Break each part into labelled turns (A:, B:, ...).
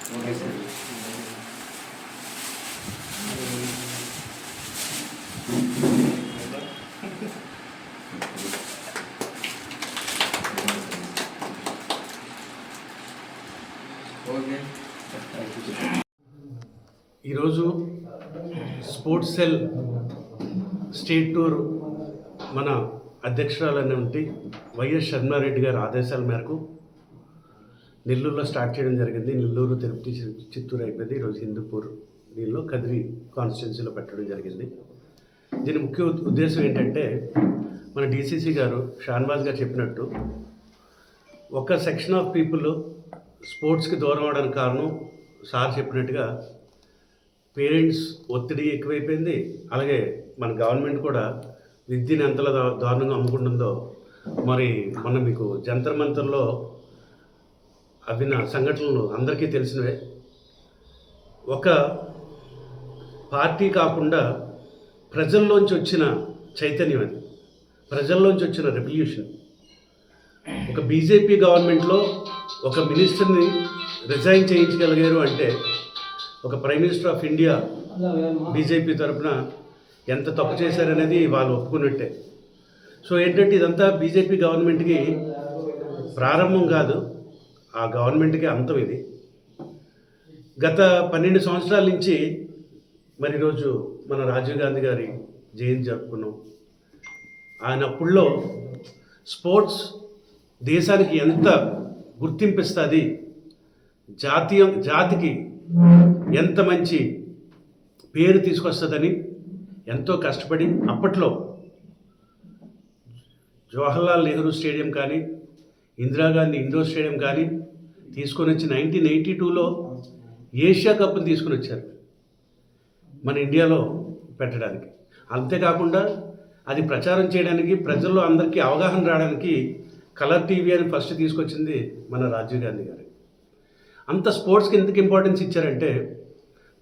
A: ఈరోజు sports cell state tour మన అధ్యక్షురాలైనటువంటి YS Sharmila Reddy గారి ఆదేశాల మేరకు నెల్లూరులో స్టార్ట్ చేయడం జరిగింది. నెల్లూరు, తిరుపతి, చిత్తూరు అయిపోయింది. ఈరోజు హిందూపూర్ దీనిలో కదిరి కాన్స్టిట్యున్సీలో పెట్టడం జరిగింది. దీని ముఖ్య ఉద్దేశం ఏంటంటే మన డీసీసీ గారు షాన్వాజ్ గారు చెప్పినట్టు ఒక సెక్షన్ ఆఫ్ పీపుల్ స్పోర్ట్స్కి దూరం అవడానికి కారణం సార్ చెప్పినట్టుగా పేరెంట్స్ ఒత్తిడి ఎక్కువైపోయింది. అలాగే మన గవర్నమెంట్ కూడా విద్యను ఎంతలా దారుణంగా అమ్ముకుంటుందో మరి మొన్న మీకు జంతర్ మంతర్లో అవిన సంఘటనలు అందరికీ తెలిసినవే. ఒక పార్టీ కాకుండా ప్రజల్లోంచి వచ్చిన చైతన్యం, అది ప్రజల్లోంచి వచ్చిన రెవల్యూషన్. ఒక బీజేపీ గవర్నమెంట్లో ఒక మినిస్టర్ని రిజైన్ చేయించగలిగారు అంటే ఒక prime minister of India BJP తరఫున ఎంత తప్పు చేశారనేది వాళ్ళు ఒప్పుకున్నట్టే. సో ఏంటంటే ఇదంతా బీజేపీ గవర్నమెంట్కి ప్రారంభం కాదు, ఆ గవర్నమెంట్కి అంతం. ఇది గత 12 సంవత్సరాల నుంచి మరి ఈరోజు మన రాజీవ్ గాంధీ గారి జయంతి జరుపుకున్నాం. ఆయన అప్పుల్లో స్పోర్ట్స్ దేశానికి ఎంత గుర్తింపిస్తుంది, జాతికి ఎంత మంచి పేరు తీసుకొస్తుందని ఎంతో కష్టపడి అప్పట్లో జవహర్లాల్ నెహ్రూ స్టేడియం కానీ, ఇందిరాగాంధీ ఇండోర్ స్టేడియం కానీ తీసుకొని వచ్చి 1982లో ఏషియా కప్ని తీసుకుని వచ్చారు మన ఇండియాలో పెట్టడానికి. అంతేకాకుండా అది ప్రచారం చేయడానికి, ప్రజల్లో అందరికీ అవగాహన రావడానికి కలర్ టీవీ అని ఫస్ట్ తీసుకొచ్చింది మన రాజీవ్ గాంధీ గారు. అంత స్పోర్ట్స్కి ఎందుకు ఇంపార్టెన్స్ ఇచ్చారంటే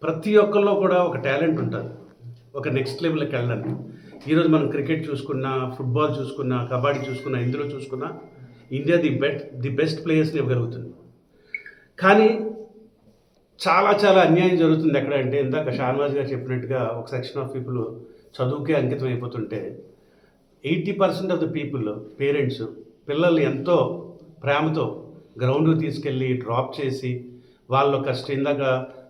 A: ప్రతి ఒక్కరిలో కూడా ఒక టాలెంట్ ఉంటుంది ఒక నెక్స్ట్ లెవెల్కి వెళ్ళడానికి. ఈరోజు మనం క్రికెట్ చూసుకున్నా, ఫుట్బాల్ చూసుకున్నా, కబడ్డీ చూసుకున్నా, ఇందులో చూసుకున్నా ఇండియా ది బెస్ట్ ప్లేయర్స్ని ఇవ్వగలుగుతుంది. కానీ చాలా అన్యాయం జరుగుతుంది ఎక్కడ అంటే, ఇందాక షాన్వాజ్ గారు చెప్పినట్టుగా ఒక సెక్షన్ ఆఫ్ పీపుల్ చదువుకే అంకితం అయిపోతుంటే 80% ఆఫ్ ద పీపుల్ పేరెంట్స్ పిల్లల్ని ఎంతో ప్రేమతో గ్రౌండ్కి తీసుకెళ్ళి డ్రాప్ చేసి వాళ్ళు ఇందాక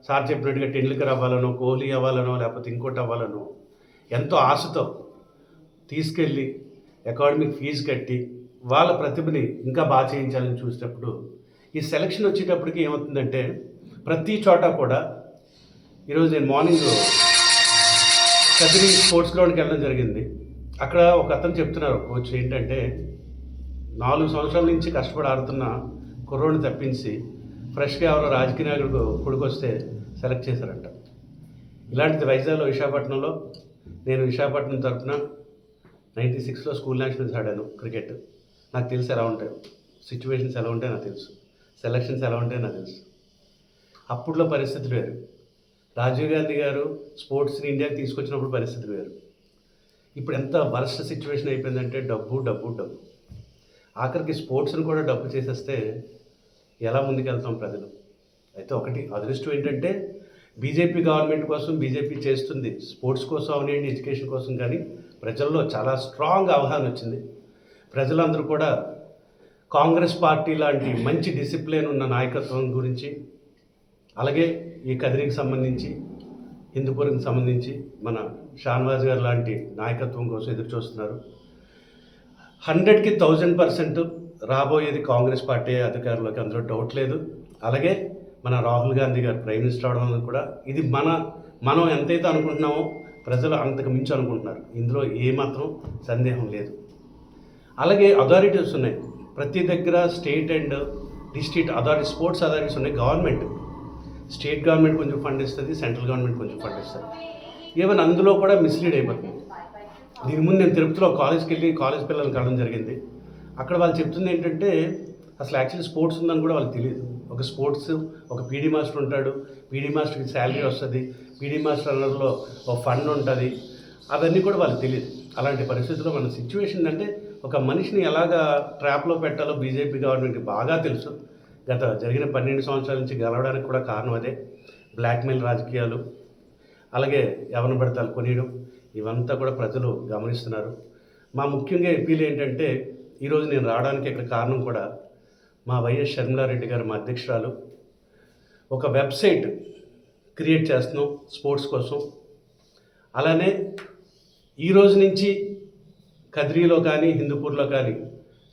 A: సార్ చెప్పినట్టుగా టెండూల్కర్ అవ్వాలనో, కోహ్లీ అవ్వాలనో, లేకపోతే ఇంకోటి అవ్వాలనో ఎంతో ఆశతో తీసుకెళ్ళి అకాడమిక్ ఫీజు కట్టి వాళ్ళ ప్రతిభని ఇంకా బాగా చేయించాలని చూసేటప్పుడు ఈ సెలక్షన్ వచ్చేటప్పటికి ఏమవుతుందంటే ప్రతి చోట కూడా ఈరోజు నేను మార్నింగ్ కదిరి స్పోర్ట్స్ గ్రౌండ్కి వెళ్ళడం జరిగింది. అక్కడ ఒక అతను చెప్తున్నారు, కోచ్, ఏంటంటే 4 సంవత్సరాల నుంచి కష్టపడి ఆడుతున్న కుర్రోడిని తప్పించి ఫ్రెష్గా ఎవరో రాజకీయ నాయకుడు కొడుకొస్తే సెలెక్ట్ చేశారంట. ఇలాంటిది వైజాగ్లో, విశాఖపట్నంలో నేను విశాఖపట్నం తరఫున 96లో స్కూల్ నేషనల్స్ ఆడాను క్రికెట్. నాకు తెలుసు ఎలా ఉంటాయి సిచ్యువేషన్స్, ఎలా ఉంటాయో నాకు తెలుసు, సెలక్షన్స్ ఎలా ఉంటాయో నాకు తెలుసు. అప్పుడులో పరిస్థితులు వేరు. రాజీవ్ గాంధీ గారు స్పోర్ట్స్ని ఇండియాకి తీసుకొచ్చినప్పుడు పరిస్థితులు వేరు. ఇప్పుడు ఎంత వరస్ట్ సిచ్యువేషన్ అయిపోయిందంటే డబ్బు. ఆఖరికి స్పోర్ట్స్ని కూడా డబ్బు చేసేస్తే ఎలా ముందుకెళ్తాం ప్రజలు? అయితే ఒకటి అదృష్టం ఏంటంటే బీజేపీ గవర్నమెంట్ కోసం బీజేపీ చేస్తుంది స్పోర్ట్స్ కోసం అవనండి, ఎడ్యుకేషన్ కోసం, కానీ ప్రజల్లో చాలా స్ట్రాంగ్ అవగాహన వచ్చింది. ప్రజలందరూ కూడా కాంగ్రెస్ పార్టీ లాంటి మంచి డిసిప్లిన్ ఉన్న నాయకత్వం గురించి, అలాగే ఈ కదిరికి సంబంధించి, హిందూపురికి సంబంధించి మన షాన్వాజ్ గారు లాంటి నాయకత్వం కోసం ఎదురు చూస్తున్నారు. 100కి 1000% రాబోయేది కాంగ్రెస్ పార్టీ అధికారంలోకి, అందులో డౌట్ లేదు. అలాగే మన రాహుల్ గాంధీ గారు ప్రైమ్ మినిస్టర్ అవడం కూడా ఇది మనం ఎంతైతే అనుకుంటున్నామో ప్రజలు అంతకు మించి అనుకుంటున్నారు, ఇందులో ఏమాత్రం సందేహం లేదు. అలాగే అథారిటీస్ ఉన్నాయి ప్రతి దగ్గర, state and district authority, sports authorities ఉన్నాయి. గవర్నమెంట్, స్టేట్ గవర్నమెంట్ కొంచెం ఫండ్ ఇస్తుంది, సెంట్రల్ గవర్నమెంట్ కొంచెం ఫండ్ ఇస్తుంది. ఈవెన్ అందులో కూడా మిస్లీడ్ అయిపోతుంది. దీని ముందు నేను తిరుపతిలో కాలేజ్కి వెళ్ళి కాలేజ్ పిల్లల్ని కలవడం జరిగింది. అక్కడ వాళ్ళు చెప్తుంది ఏంటంటే అసలు యాక్చువల్లీ స్పోర్ట్స్ ఉందని కూడా వాళ్ళకి తెలియదు. ఒక స్పోర్ట్స్ ఒక పీడీ మాస్టర్ ఉంటాడు, పీడీ మాస్టర్కి శాలరీ వస్తుంది, పీడీ మాస్టర్ అన్నలో ఒక ఫండ్ ఉంటుంది, అవన్నీ కూడా వాళ్ళకి తెలియదు. అలాంటి పరిస్థితుల్లో మన సిచ్యువేషన్ అంటే ఒక మనిషిని ఎలాగా ట్రాప్లో పెట్టాలో బీజేపీ గవర్నమెంట్కి బాగా తెలుసు. గత జరిగిన 12 సంవత్సరాల నుంచి గెలవడానికి కూడా కారణం అదే. బ్లాక్మెయిల్ రాజకీయాలు, అలాగే ఎవరిని పడతాలు కొనియడం, ఇవంతా కూడా ప్రజలు గమనిస్తున్నారు. మా ముఖ్యంగా అప్పీల్ ఏంటంటే, ఈరోజు నేను రావడానికి ఇక్కడ కారణం కూడా మా వైఎస్ షర్మిలారెడ్డి గారు, మా అధ్యక్షురాలు, ఒక వెబ్సైట్ క్రియేట్ చేస్తున్నాం స్పోర్ట్స్ కోసం. అలానే ఈరోజు నుంచి కదిరిలో కానీ హిందూపూర్లో కానీ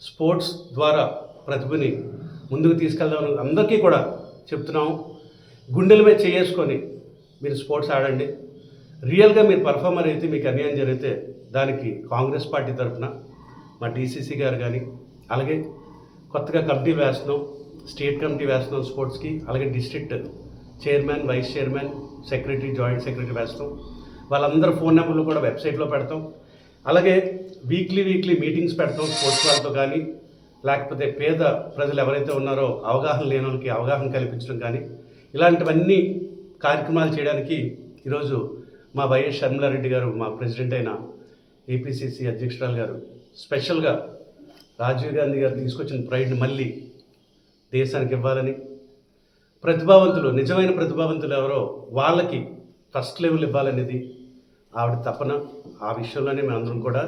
A: స్పోర్ట్స్ ద్వారా ప్రతిభని ముందుకు తీసుకెళ్దామని అందరికీ కూడా చెప్తున్నాము. గుండెల మీద చేసుకొని మీరు స్పోర్ట్స్ ఆడండి. రియల్గా మీరు పర్ఫార్మర్ అయితే, మీకు అన్యాయం జరిగితే దానికి కాంగ్రెస్ పార్టీ తరఫున మా డీసీసీ గారు కానీ, అలాగే కొత్తగా కమిటీ వేస్తున్నాం, స్టేట్ కమిటీ వేస్తున్నాం స్పోర్ట్స్కి, అలాగే district chairman, vice chairman, secretary, joint secretary వేస్తాం. వాళ్ళందరూ ఫోన్ నెంబర్లు కూడా వెబ్సైట్లో పెడతాం. అలాగే వీక్లీ మీటింగ్స్ పెడతాం స్పోర్ట్స్ వాళ్ళతో కానీ, లేకపోతే పేద ప్రజలు ఎవరైతే ఉన్నారో అవగాహన లేని వాళ్ళకి అవగాహన కల్పించడం కానీ, ఇలాంటివన్నీ కార్యక్రమాలు చేయడానికి ఈరోజు మా వైఎస్ షర్మిలారెడ్డి గారు, మా ప్రెసిడెంట్ అయిన ఏపీసీసీ అధ్యక్షురాలు గారు స్పెషల్గా రాజీవ్ గాంధీ గారు తీసుకొచ్చిన ప్రైడ్ని మళ్ళీ దేశానికి ఇవ్వాలని, ప్రతిభావంతులు, నిజమైన ప్రతిభావంతులు ఎవరో వాళ్ళకి ఫస్ట్ లెవెల్ ఇవ్వాలనేది ఆవిడ తపన. ఆ విషయంలోనే మేమందరం కూడా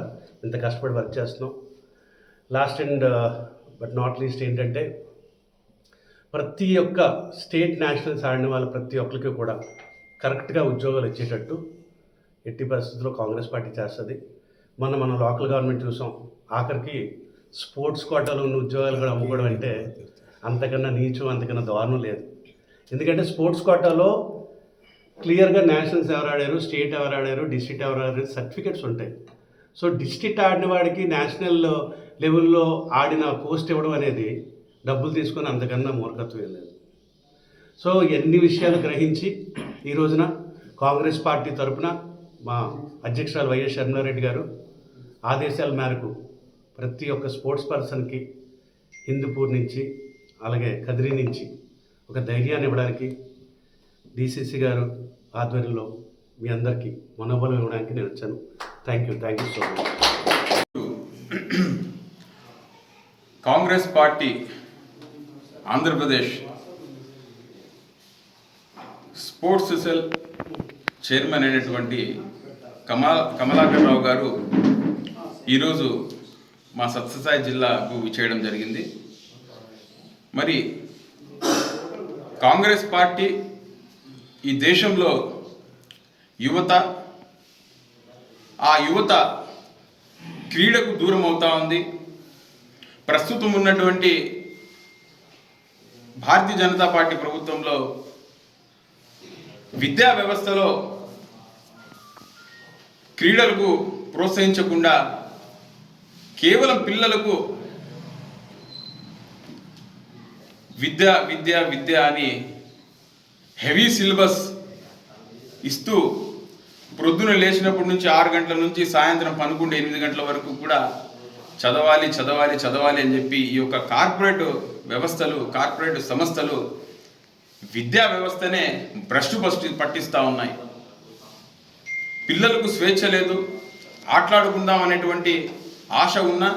A: ఇంత కష్టపడి వర్క్ చేస్తున్నాం. Last and but not least ఏంటంటే, ప్రతి ఒక్క స్టేట్ నేషనల్స్ ఆడిన వాళ్ళ ప్రతి ఒక్కరికి కూడా కరెక్ట్గా ఉద్యోగాలు ఇచ్చేటట్టు ఎట్టి పరిస్థితుల్లో కాంగ్రెస్ పార్టీ చేస్తుంది. మన లోకల్ గవర్నమెంట్ చూసాం, ఆఖరికి స్పోర్ట్స్ కోటాలో ఉన్న ఉద్యోగాలు కూడా అమ్ముకోవడం అంటే అంతకన్నా నీచం, అంతకన్నా దారుణం లేదు. ఎందుకంటే స్పోర్ట్స్ కోటాలో క్లియర్గా నేషనల్స్ ఎవరు ఆడారు, స్టేట్ ఎవరు ఆడారు, డిస్ట్రిక్ట్ ఎవరు ఆడారు సర్టిఫికెట్స్ ఉంటాయి. సో డిస్ట్రిక్ట్ ఆడిన వాడికి నేషనల్ లెవెల్లో ఆడిన పోస్ట్ ఇవ్వడం అనేది డబ్బులు తీసుకొని అంతకన్నా మూర్ఖత్వం లేదు. సో ఎన్ని విషయాలు గ్రహించి ఈ రోజున కాంగ్రెస్ పార్టీ తరఫున మా అధ్యక్షురాలు వైఎస్ షర్మిలారెడ్డి గారు ఆదేశాల మేరకు ప్రతి ఒక్క స్పోర్ట్స్ పర్సన్కి హిందూపూర్ నుంచి, అలాగే కదిరి నుంచి ఒక ధైర్యాన్ని ఇవ్వడానికి డీసీసీ గారు ఆధ్వర్యంలో మీ అందరికీ మనోబలం ఇవ్వడానికి నేను వచ్చాను. Thank you so much.
B: Congress party Andhra Pradesh sports cell chairman అయినటువంటి కమలాకర్ రావు గారు ఈరోజు మా సత్యసాయి జిల్లాకు విచ్చేయడం జరిగింది. మరి కాంగ్రెస్ పార్టీ ఈ దేశంలో యువత క్రీడకు దూరం అవుతా ఉంది. ప్రస్తుతం ఉన్నటువంటి భారతీయ జనతా పార్టీ ప్రభుత్వంలో విద్యా వ్యవస్థలో క్రీడలకు ప్రోత్సహించకుండా కేవలం పిల్లలకు విద్య అని హెవీ సిలబస్ ఇస్తూ ప్రొద్దున లేచినప్పటి నుంచి 6 గంటల నుంచి సాయంత్రం 11, 8 గంటల వరకు కూడా చదవాలి అని చెప్పి ఈ యొక్క కార్పొరేట్ వ్యవస్థలు, కార్పొరేట్ సంస్థలు విద్యా వ్యవస్థనే భ్రష్టు పట్టిస్తూ ఉన్నాయి. పిల్లలకు స్వేచ్ఛ లేదు. ఆటలాడుకుందాం అనేటువంటి ఆశ ఉన్నా,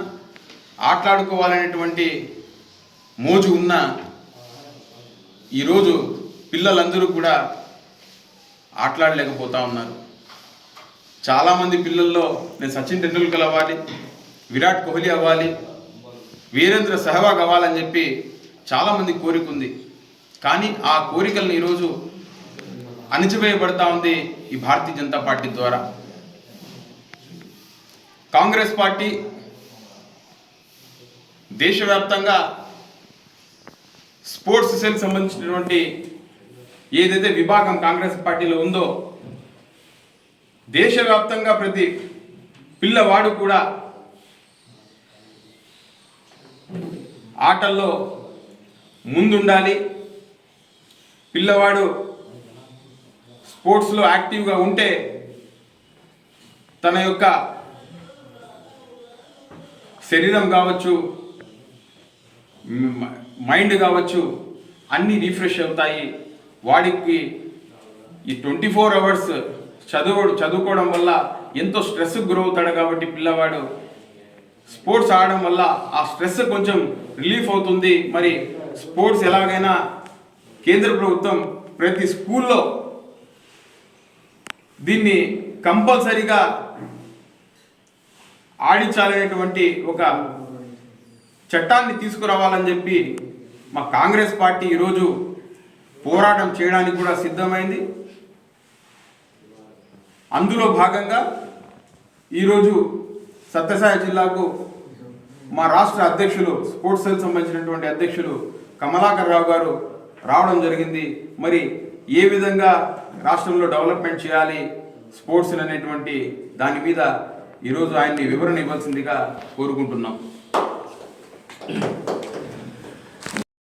B: ఆటలాడుకోవాలనేటువంటి మోజు ఉన్నా ఈరోజు పిల్లలందరూ కూడా ఆటలాడలేకపోతూ ఉన్నారు. చాలామంది పిల్లల్లో నేను సచిన్ టెండూల్కర్ అవ్వాలి, విరాట్ కోహ్లీ అవ్వాలి, వీరేంద్ర సెహ్వాగ్ అవ్వాలని చెప్పి చాలామంది కోరిక ఉంది. కానీ ఆ కోరికలను ఈరోజు అణిచివేయబడతా ఉంది ఈ భారతీయ జనతా పార్టీ ద్వారా. కాంగ్రెస్ పార్టీ దేశవ్యాప్తంగా స్పోర్ట్స్ సెల్ సంబంధించినటువంటి ఏదైతే విభాగం కాంగ్రెస్ పార్టీలో ఉందో, దేశవ్యాప్తంగా ప్రతి పిల్లవాడు కూడా ఆటల్లో ముందుండాలి, పిల్లవాడు స్పోర్ట్స్లో యాక్టివ్గా ఉంటే తన యొక్క శరీరం కావచ్చు, మైండ్ కావచ్చు, అన్నీ రిఫ్రెష్ అవుతాయి. వాడికి ఈ 24 అవర్స్ చదువుకోవడం వల్ల ఎంతో స్ట్రెస్కి గురవుతాడు. కాబట్టి పిల్లవాడు స్పోర్ట్స్ ఆడడం వల్ల ఆ స్ట్రెస్ కొంచెం రిలీఫ్ అవుతుంది. మరి స్పోర్ట్స్ ఎలాగైనా కేంద్ర ప్రభుత్వం ప్రతి స్కూల్లో దీన్ని కంపల్సరీగా ఆడించాలనేటువంటి ఒక చట్టాన్ని తీసుకురావాలని చెప్పి మా కాంగ్రెస్ పార్టీ ఈరోజు పోరాటం చేయడానికి కూడా సిద్ధమైంది. అందులో భాగంగా ఈరోజు సత్యసాయి జిల్లాకు మా రాష్ట్ర అధ్యక్షులు స్పోర్ట్స్ సెల్ సంబంధించినటువంటి అధ్యక్షులు కమలాకర్ రావు గారు రావడం జరిగింది. మరి ఏ విధంగా రాష్ట్రంలో డెవలప్మెంట్ చేయాలి స్పోర్ట్స్ అనేటువంటి దాని మీద ఈరోజు ఆయన్ని వివరణ ఇవ్వాల్సిందిగా కోరుకుంటున్నాం.